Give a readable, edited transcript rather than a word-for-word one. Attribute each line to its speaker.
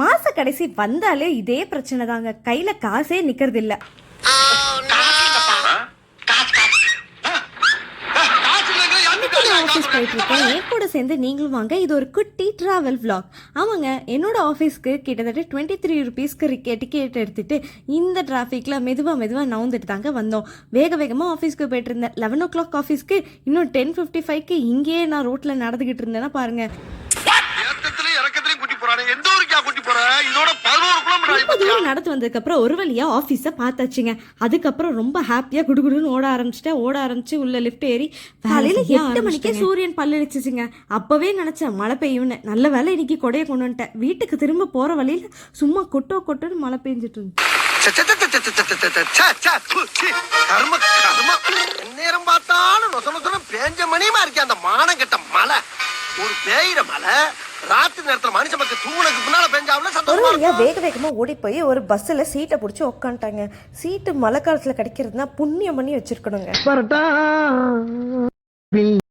Speaker 1: மாச கடைசி வந்தாலே இதே பிரச்சனை தாங்க. கையில காசே நிக்கிறது இல்ல. ஆஃபீஸ் போயிட்டு இருக்கேன். என் கூட சேர்ந்து நீங்களும் வாங்க. இது ஒரு குட்டி டிராவல் vlog. ஆமாங்க, என்னோட ஆஃபீஸ்க்கு கிட்டத்தட்ட 23 ருபீஸ்க்கு டிக்கெட் எடுத்துட்டு இந்த டிராஃபிக்ல மெதுவா நவுந்துட்டு தாங்க வந்தோம். வேகமாக ஆஃபீஸ்க்கு போயிட்டு இருந்தேன். 11 o'clock ஆஃபீஸ்க்கு இன்னும் 10:55க்கு இங்கேயே நான் ரோட்ல நடந்துகிட்டு இருந்தேன்னா பாருங்க. நடந்து வந்ததுக்கு அப்புறம் ஒரு வழியா ஆபீஸ பார்த்தாச்சுங்க. அதுக்கப்புறம் ரொம்ப ஹாப்பியா குடுகுடுன்னு ஓட ஆரம்பிச்சு உள்ள லிஃப்ட் ஏறி காலையில 8 மணிக்கே சூரியன் பல்லடிச்சுச்சுங்க. அப்பவே நினைச்சேன் மழை பெய்யும்னு. நல்ல வேலை இன்னைக்கு கொடையை கொண்டு வந்துட்டேன். வீட்டுக்கு திரும்ப போற வழியில சும்மா கொட்டுன்னு மழை பெஞ்சிட்டு இருந்துச்சு.
Speaker 2: நேரம் பார்த்தாலும் பேஞ்ச மணியமா இருக்கே அந்த மானம் கெட்ட மழை. ஒரு பேயிற மழை ராத்திரி நேரத்துல மனுஷ மக்கள் தூங்குனதுக்கு முன்னால பெஞ்சாவுல சந்தோஷமா
Speaker 1: வேகமா ஓடி போய் ஒரு பஸ்ல சீட்டை பிடிச்சி உட்காந்துட்டாங்க. சீட்டு மழை காலத்துல கிடைக்கிறதுனா புண்ணியம் பண்ணி வச்சிருக்கணுங்க.